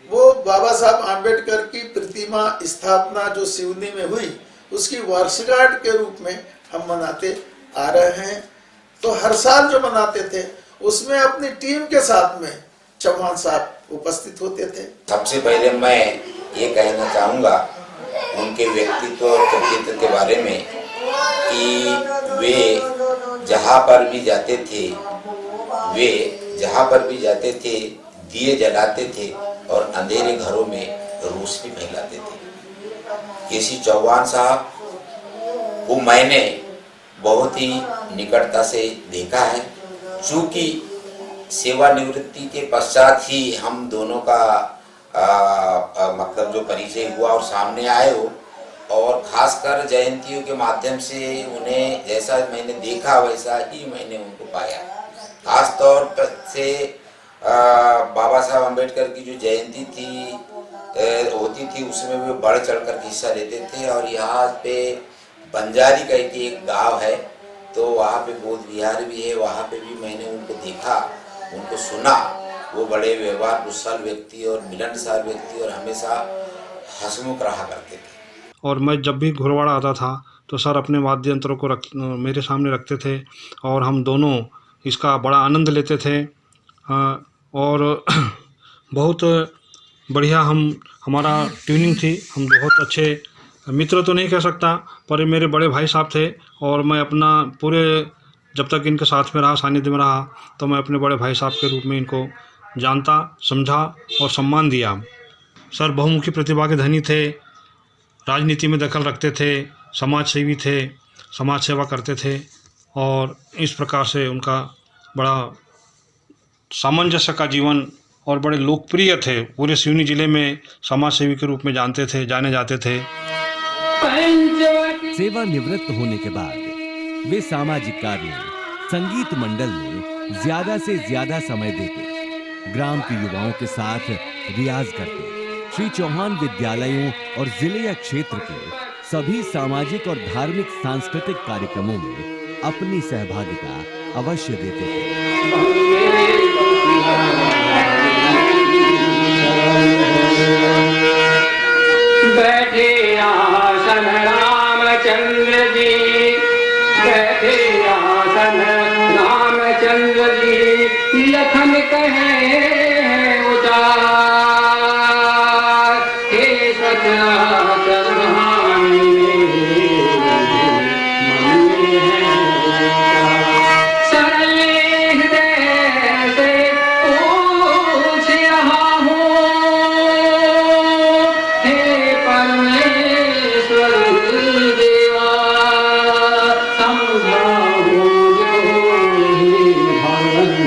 वो बाबा साहब आम्बेडकर की प्रतिमा स्थापना जो सिवनी में हुई, उसकी वर्षगांठ के रूप में हम मनाते आ रहे हैं। तो हर साल जो मनाते थे उसमें अपनी टीम के साथ में चौहान साहब उपस्थित होते थे। सबसे पहले मैं ये कहना चाहूँगा उनके व्यक्तित्व और चरित्र के बारे में कि वे जहाँ पर भी जाते थे दिए जलाते थे और अंधेरे घरों में रोशनी फैलाते थे। केसी चौहान साहब को मैंने बहुत ही निकटता से देखा है। चूँकि सेवानिवृत्ति के पश्चात ही हम दोनों का मतलब जो परिचय हुआ और सामने आए हो, और खासकर जयंतियों के माध्यम से उन्हें जैसा मैंने देखा वैसा ही मैंने उनको पाया। खास तौर पर से बाबा साहब अम्बेडकर की जो जयंती होती थी उसमें वे बढ़ चढ़कर हिस्सा लेते थे। और यहाँ पे बंजारी का एक गांव है, तो वहाँ पे बौद्ध विहार भी है, वहाँ पे भी मैंने उनको देखा, उनको सुना। वो बड़े व्यवहार कुशल व्यक्ति और मिलनसार व्यक्ति और हमेशा हंसमुख रहा करते थे। और मैं जब भी घुड़वाड़ा आता था तो सर अपने वाद्य यंत्रों को मेरे सामने रखते थे और हम दोनों इसका बड़ा आनंद लेते थे। और बहुत बढ़िया हमारा ट्यूनिंग थी। हम बहुत अच्छे मित्र तो नहीं कह सकता, पर मेरे बड़े भाई साहब थे और मैं अपना पूरे जब तक इनके साथ में रहा, सानिध्य में रहा, तो मैं अपने बड़े भाई साहब के रूप में इनको जानता, समझा और सम्मान दिया। सर बहुमुखी प्रतिभा के धनी थे, राजनीति में दखल रखते थे, समाज सेवी थे, समाज सेवा करते थे और इस प्रकार से उनका बड़ा सामंजस्य का जीवन और बड़े लोकप्रिय थे। पूरे सिवनी जिले में समाज सेवी के रूप में जाने जाते थे। सेवानिवृत्त होने के बाद वे सामाजिक कार्यों, संगीत मंडल में ज्यादा से ज्यादा समय देते ग्राम के युवाओं के साथ रियाज करते श्री चौहान विद्यालयों और जिले या क्षेत्र के सभी सामाजिक और धार्मिक सांस्कृतिक कार्यक्रमों में अपनी सहभागिता अवश्य देते थे। बैठे आसन रामचंद्र जी, बैठे आसन रामचंद्र जी, लखन कहे उदार, हे सचराचर धामी सरल हृदय से पूछ रहा हूँ, हे परमेश्वर देवा समझाओ जो ही भगवान।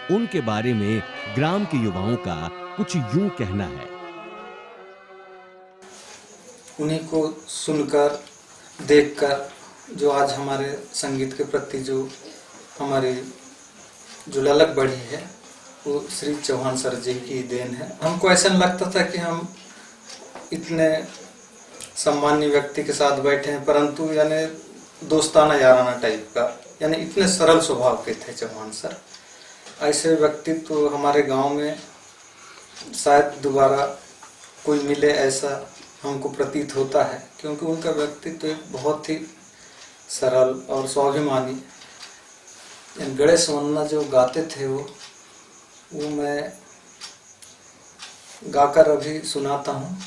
उनके बारे में ग्राम के युवाओं का कुछ यूं कहना है। उन्हीं को सुनकर देखकर जो आज हमारे संगीत के प्रति जो हमारी जो ललक बढ़ी है वो श्री चौहान सर जी की देन है। हमको ऐसा लगता था कि हम इतने सम्मान्य व्यक्ति के साथ बैठे हैं, परंतु यानी दोस्ताना याराना टाइप का, यानी इतने सरल स्वभाव के थे चौहान सर। ऐसे व्यक्तित्व तो हमारे गांव में शायद दोबारा कोई मिले ऐसा हमको प्रतीत होता है, क्योंकि उनका व्यक्तित्व एक बहुत ही सरल और स्वाभिमानी। गणेश वंदना जो गाते थे वो मैं गाकर अभी सुनाता हूँ।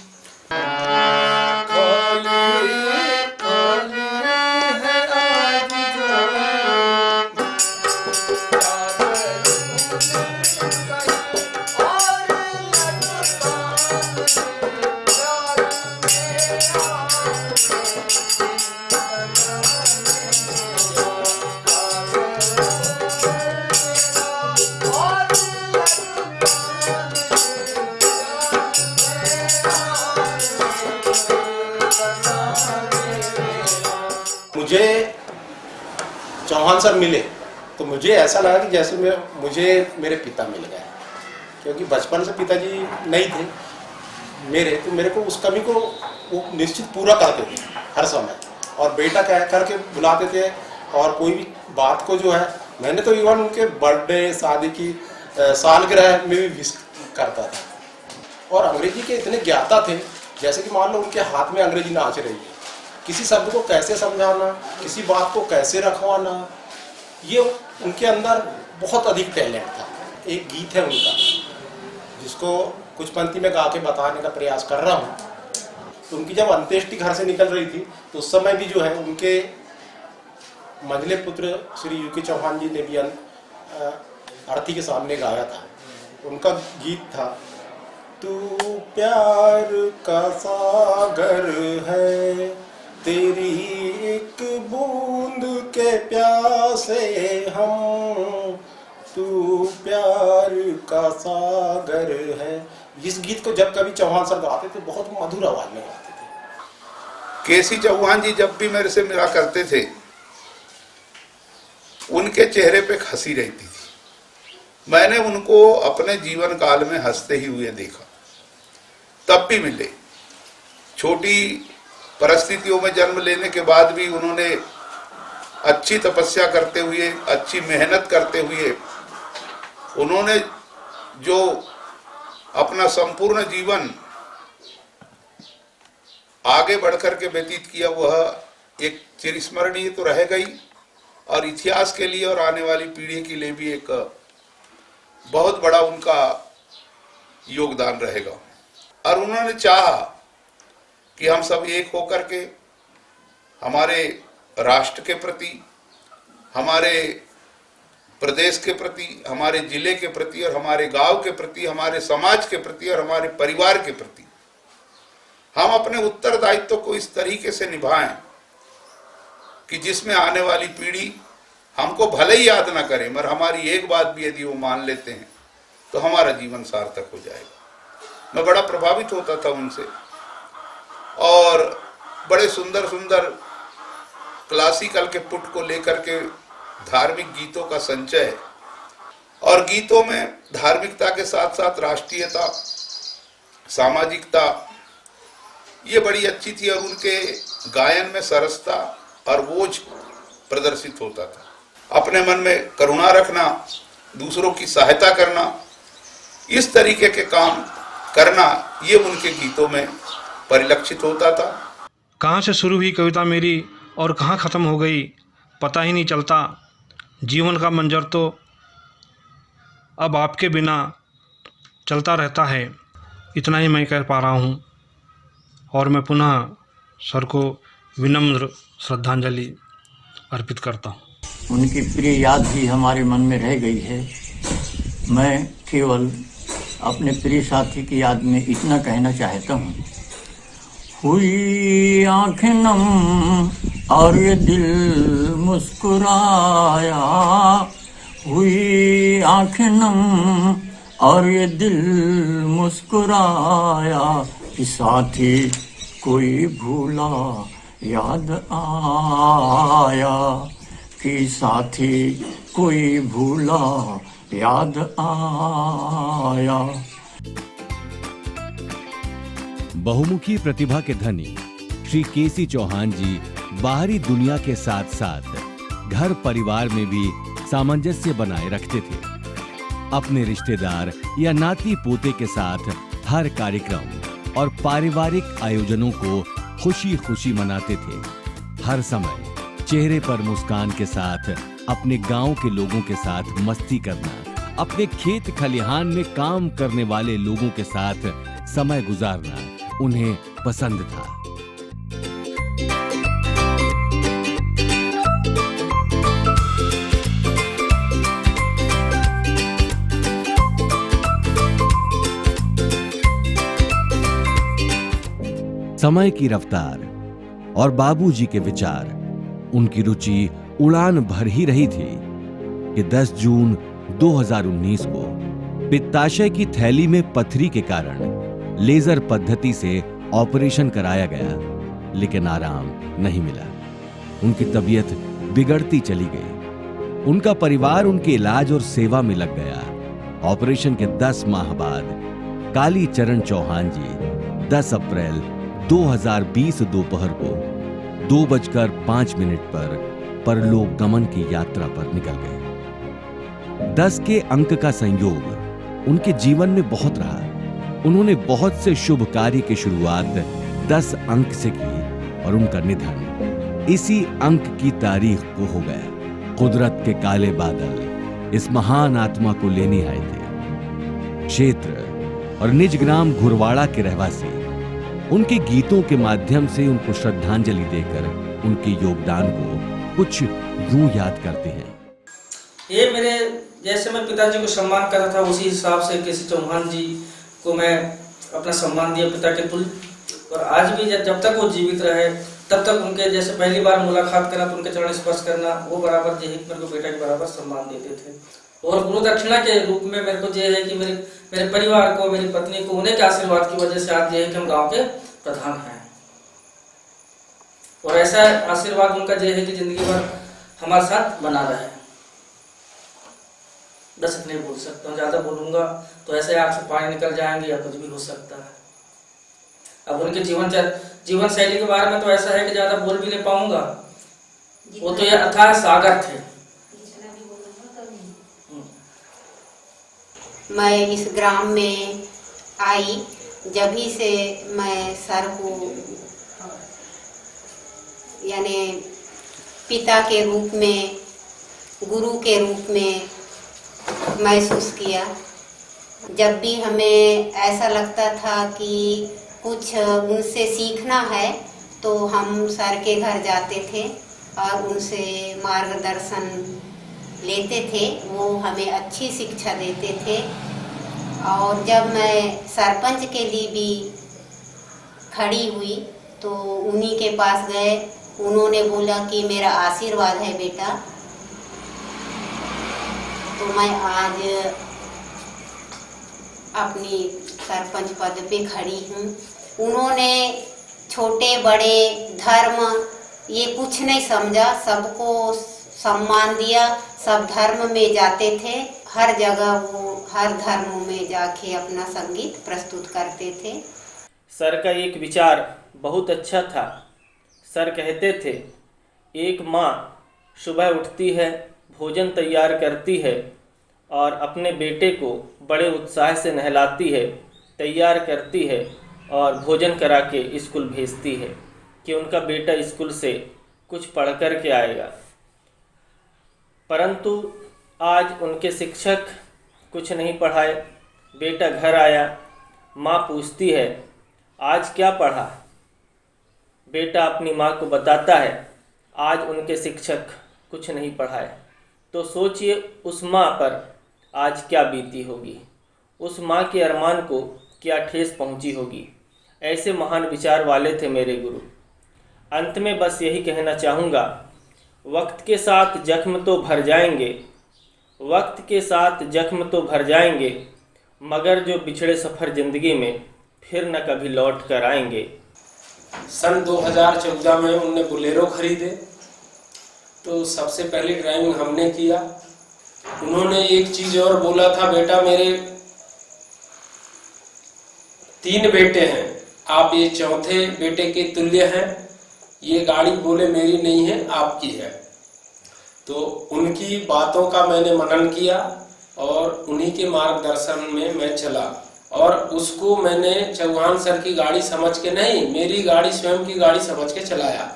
मुझे चौहान सर मिले तो मुझे ऐसा लगा कि जैसे मुझे मेरे पिता मिल गए, क्योंकि बचपन से पिताजी नहीं थे मेरे, तो मेरे को उस कमी को वो निश्चित पूरा करते थे हर समय, और बेटा कह करके बुलाते थे। और कोई भी बात को जो है, मैंने तो इवन उनके बर्थडे, शादी की सालगिरह में भी विश करता था। और अंग्रेजी के इतने ज्ञाता थे, जैसे कि मान लो उनके हाथ में अंग्रेजी नाच रही है, किसी शब्द को कैसे समझाना, किसी बात को कैसे रखवाना, ये उनके अंदर बहुत अधिक टैलेंट था। एक गीत है उनका जिसको कुछ पंक्ति में गा के बताने का प्रयास कर रहा हूँ। तो उनकी जब अंत्येष्टि घर से निकल रही थी तो उस समय भी जो है उनके मंझले पुत्र श्री यूके चौहान जी ने भी आरती के सामने गाया था। उनका गीत था, तू प्यार का सागर है, तेरी एक बूंद के प्यासे हम, तू प्यार का सागर है। इस गीत को जब कभी चौहान सर गाते थे बहुत मधुर आवाज में गाते थे। केसी चौहान जी जब भी मेरे से मिला करते थे उनके चेहरे पे हंसी रहती थी। मैंने उनको अपने जीवन काल में हंसते ही हुए देखा, तब भी मिले। छोटी परिस्थितियों में जन्म लेने के बाद भी उन्होंने अच्छी तपस्या करते हुए, अच्छी मेहनत करते हुए, उन्होंने जो अपना संपूर्ण जीवन आगे बढ़कर के व्यतीत किया वह एक चिरस्मरणीय तो रहेगा ही, और इतिहास के लिए और आने वाली पीढ़ी के लिए भी एक बहुत बड़ा उनका योगदान रहेगा। और उन्होंने चाहा कि हम सब एक होकर के हमारे राष्ट्र के प्रति, हमारे प्रदेश के प्रति, हमारे जिले के प्रति और हमारे गांव के प्रति, हमारे समाज के प्रति और हमारे परिवार के प्रति हम अपने उत्तरदायित्व को इस तरीके से निभाएं कि जिसमें आने वाली पीढ़ी हमको भले ही याद ना करें मगर हमारी एक बात भी यदि वो मान लेते हैं तो हमारा जीवन सार्थक हो जाएगा। मैं बड़ा प्रभावित होता था उनसे और बड़े सुंदर सुंदर क्लासिकल के पुट को लेकर के धार्मिक गीतों का संचय और गीतों में धार्मिकता के साथ साथ राष्ट्रीयता, सामाजिकता ये बड़ी अच्छी थी और उनके गायन में सरसता और बोझ प्रदर्शित होता था। अपने मन में करुणा रखना, दूसरों की सहायता करना, इस तरीके के काम करना ये उनके गीतों में परिलक्षित होता था। कहाँ से शुरू हुई कविता मेरी और कहाँ ख़त्म हो गई पता ही नहीं चलता। जीवन का मंजर तो अब आपके बिना चलता रहता है। इतना ही मैं कह पा रहा हूँ और मैं पुनः सर को विनम्र श्रद्धांजलि अर्पित करता हूँ। उनकी प्रिय याद भी हमारे मन में रह गई है। मैं केवल अपने प्रिय साथी की याद में इतना कहना चाहता हूँ, हुई आँखें नम और ये दिल मुस्कुराया, हुई आँखें नम और ये दिल मुस्कुराया, कि साथी कोई भूला याद आया, कि साथी कोई भूला याद आया। बहुमुखी प्रतिभा के धनी श्री केसी चौहान जी बाहरी दुनिया के साथ साथ घर परिवार में भी सामंजस्य बनाए रखते थे। अपने रिश्तेदार या नाती पोते के साथ हर कार्यक्रम और पारिवारिक आयोजनों को खुशी खुशी मनाते थे। हर समय चेहरे पर मुस्कान के साथ अपने गांव के लोगों के साथ मस्ती करना, अपने खेत खलिहान में काम करने वाले लोगों के साथ समय गुजारना उन्हें पसंद था। समय की रफ्तार और बाबूजी के विचार, उनकी रुचि उड़ान भर ही रही थी कि 10 जून 2019 को पित्ताशय की थैली में पथरी के कारण लेजर पद्धति से ऑपरेशन कराया गया, लेकिन आराम नहीं मिला। उनकी तबीयत बिगड़ती चली गई। उनका परिवार उनके इलाज और सेवा में लग गया। ऑपरेशन के 10 माह बाद कालीचरण चौहान जी 10 अप्रैल 2020 दोपहर को 2:05 पर परलोक गमन की यात्रा पर निकल गए। 10 के अंक का संयोग उनके जीवन में बहुत रहा। उन्होंने बहुत से शुभ कार्य की शुरुआत 10 अंक से की और उनका निधन इसी अंक की तारीख को हो गया। कुदरत के काले बादल इस महान आत्मा को लेने आए थे। क्षेत्र और निज ग्राम घुरवाड़ा के रहवासी उनके गीतों के माध्यम से उनको श्रद्धांजलि देकर उनके योगदान को कुछ यूं याद करते हैं। ये मेरे जैसे मैं पिताजी को सम्मान कर रहा था उसी हिसाब से केसी चौहान जी को मैं अपना सम्मान दिया पिता के तुल्य। और आज भी जब तक वो जीवित रहे तब तक उनके जैसे पहली बार मुलाकात करा तो उनके चरण स्पर्श करना वो बराबर जो है मेरे को बेटा के बराबर सम्मान देते थे। और गुरु दक्षिणा के रूप में मेरे को ये है कि मेरे परिवार को, मेरी पत्नी को, उन्हीं के आशीर्वाद की वजह से आज ये है कि हम गाँव के प्रधान हैं। और ऐसा आशीर्वाद उनका ये है कि जिंदगी भर हमारे साथ बना रहे। बस इतने बोल सकता हूँ, ज्यादा बोलूंगा तो ऐसे आंख से पानी निकल जाएंगे या कुछ भी हो सकता है। अब उनके जीवन शैली के बारे में तो ऐसा है कि ज्यादा बोल भी नहीं पाऊंगा। वो तो ये अथाह सागर थे। मैं इस ग्राम में आई जब ही से मैं सर को यानी पिता के रूप में, गुरु के रूप में महसूस किया। जब भी हमें ऐसा लगता था कि कुछ उनसे सीखना है तो हम सर के घर जाते थे और उनसे मार्गदर्शन लेते थे। वो हमें अच्छी शिक्षा देते थे। और जब मैं सरपंच के लिए भी खड़ी हुई तो उन्हीं के पास गए। उन्होंने बोला कि मेरा आशीर्वाद है बेटा तो मैं आज अपनी सरपंच पद पे खड़ी हूँ। उन्होंने छोटे बड़े धर्म ये कुछ नहीं समझा, सबको सम्मान दिया। सब धर्म में जाते थे, हर जगह वो हर धर्म में जाके अपना संगीत प्रस्तुत करते थे। सर का एक विचार बहुत अच्छा था। सर कहते थे, एक माँ सुबह उठती है, भोजन तैयार करती है और अपने बेटे को बड़े उत्साह से नहलाती है, तैयार करती है और भोजन करा के स्कूल भेजती है कि उनका बेटा स्कूल से कुछ पढ़ कर के आएगा। परंतु आज उनके शिक्षक कुछ नहीं पढ़ाए। बेटा घर आया, माँ पूछती है, आज क्या पढ़ा? बेटा अपनी माँ को बताता है, आज उनके शिक्षक कुछ नहीं पढ़ाए। तो सोचिए उस माँ पर आज क्या बीती होगी, उस माँ के अरमान को क्या ठेस पहुँची होगी। ऐसे महान विचार वाले थे मेरे गुरु। अंत में बस यही कहना चाहूँगा, वक्त के साथ जख्म तो भर जाएंगे, वक्त के साथ जख्म तो भर जाएंगे, मगर जो बिछड़े सफ़र ज़िंदगी में फिर न कभी लौट कर आएंगे। सन 2014 में उनने बोलेरो खरीदे, तो सबसे पहली ड्राइविंग हमने किया। उन्होंने एक चीज़ और बोला था, बेटा मेरे 3 बेटे हैं, आप ये चौथे बेटे के तुल्य हैं, ये गाड़ी बोले मेरी नहीं है आपकी है। तो उनकी बातों का मैंने मनन किया और उन्हीं के मार्गदर्शन में मैं चला और उसको मैंने चौहान सर की गाड़ी समझ के नहीं, मेरी गाड़ी स्वयं की गाड़ी समझ के चलाया।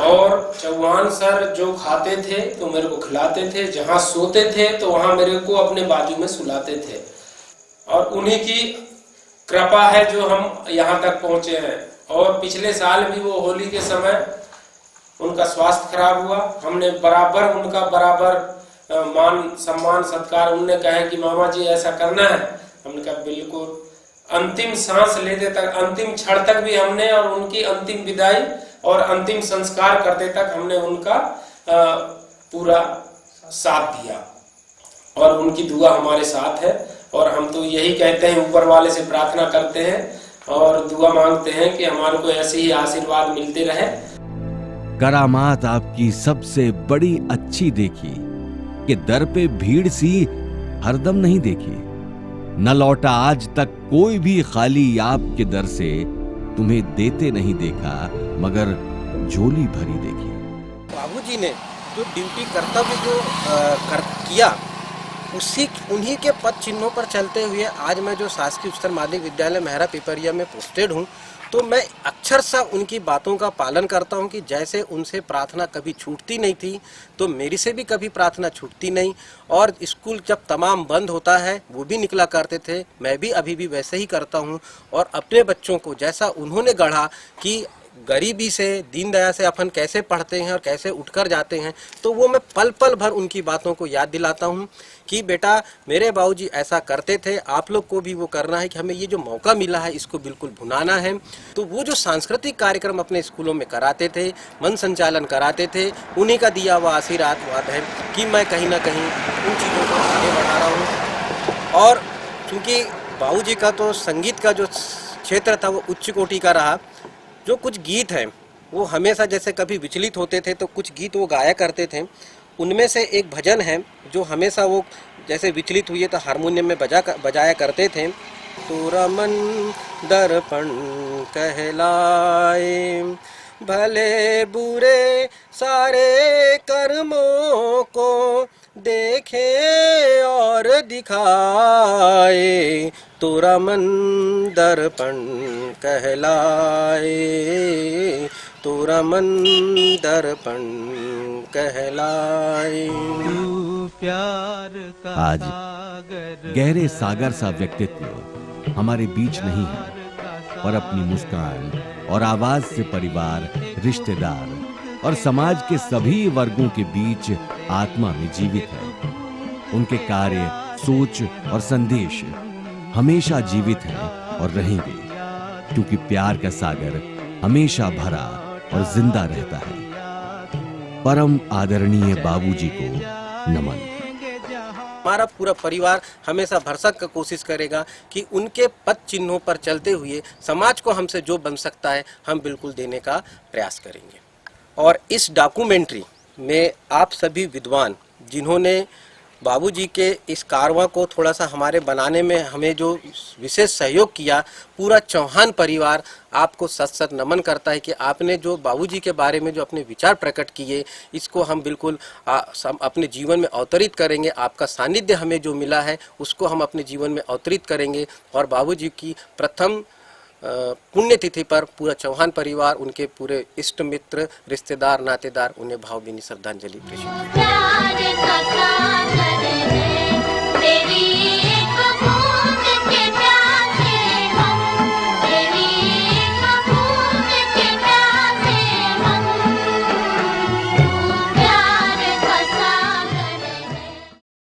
और चौहान सर जो खाते थे तो मेरे को खिलाते थे, जहाँ सोते थे तो वहाँ मेरे को अपने बाजू में सुलाते थे। और उन्हीं की कृपा है जो हम यहाँ तक पहुँचे हैं। और पिछले साल भी वो होली के समय उनका स्वास्थ्य खराब हुआ, हमने बराबर उनका मान सम्मान सत्कार, उनने कहा कि मामा जी ऐसा करना है, हमने कहा बिल्कुल। अंतिम सांस लेते तक, अंतिम क्षण तक भी हमने, और उनकी अंतिम विदाई और अंतिम संस्कार करते तक हमने उनका पूरा साथ दिया और उनकी दुआ हमारे साथ है। और हम तो यही कहते हैं, ऊपर वाले से प्रार्थना करते हैं और दुआ मांगते हैं कि हमारे को ऐसे ही आशीर्वाद मिलते रहे। करामात आपकी सबसे बड़ी अच्छी देखी कि दर पे भीड़ सी हरदम नहीं देखी। न लौटा आज तक कोई भी खाली आपके दर से, तुम्हें देते नहीं देखा मगर झोली भरी देखी। बाबूजी ने जो ड्यूटी कर्तव्य जो किया, उन्हीं के पद चिन्हों पर चलते हुए आज मैं जो शासकीय उच्चतर माध्यमिक विद्यालय महरा पिपरिया में पोस्टेड हूँ, तो मैं अक्षरशः उनकी बातों का पालन करता हूँ कि जैसे उनसे प्रार्थना कभी छूटती नहीं थी, तो मेरी से भी कभी प्रार्थना छूटती नहीं। और स्कूल जब तमाम बंद होता है वो भी निकला करते थे, मैं भी अभी भी वैसे ही करता हूँ। और अपने बच्चों को जैसा उन्होंने गढ़ा कि गरीबी से, दीन दया से अपन कैसे पढ़ते हैं और कैसे उठकर जाते हैं, तो वो मैं पल पल भर उनकी बातों को याद दिलाता हूँ कि बेटा मेरे बाबूजी ऐसा करते थे, आप लोग को भी वो करना है कि हमें ये जो मौका मिला है इसको बिल्कुल भुनाना है। तो वो जो सांस्कृतिक कार्यक्रम अपने स्कूलों में कराते थे, मन संचालन कराते थे, उन्हीं का दिया हुआ आशीर्वाद है कि मैं कहीं ना कहीं उन चीज़ों को आगे बढ़ा रहा हूँ। और चूँकि बाबूजी का तो संगीत का जो क्षेत्र था वो उच्च कोटि का रहा। जो कुछ गीत हैं वो हमेशा जैसे कभी विचलित होते थे तो कुछ गीत वो गाया करते थे। उनमें से एक भजन है जो हमेशा वो जैसे विचलित हुए तो हारमोनियम में बजाया करते थे। तोरा मन दर्पण कहलाए, भले बुरे सारे कर्मों को देखे और दिखाए, तोरा मन दर्पण कहलाए, तोरा मन दर्पण कहलाए। आज गहरे सागर सा व्यक्तित्व हमारे बीच नहीं है, पर अपनी मुस्कान और आवाज से परिवार, रिश्तेदार और समाज के सभी वर्गों के बीच आत्मा में जीवित है। उनके कार्य, सोच और संदेश हमेशा जीवित हैं और रहेंगे, क्योंकि प्यार का सागर हमेशा भरा और जिंदा रहता है। परम आदरणीय बाबूजी को नमन। हमारा पूरा परिवार हमेशा भरसक का कोशिश करेगा कि उनके पथ चिन्हों पर चलते हुए समाज को हमसे जो बन सकता है हम बिल्कुल देने का प्रयास करेंगे। और इस डॉक्यूमेंट्री में आप सभी विद्वान जिन्होंने बाबूजी के इस कारवां को थोड़ा सा हमारे बनाने में हमें जो विशेष सहयोग किया, पूरा चौहान परिवार आपको सत सत नमन करता है कि आपने जो बाबूजी के बारे में जो अपने विचार प्रकट किए, इसको हम बिल्कुल अपने जीवन में अवतरित करेंगे। आपका सानिध्य हमें जो मिला है उसको हम अपने जीवन में अवतरित करेंगे और बाबूजी की प्रथम पुण्यतिथि पर पूरा चौहान परिवार, उनके पूरे इष्ट मित्र, रिश्तेदार, नातेदार उन्हें भावभीनी श्रद्धांजलि प्रेषित।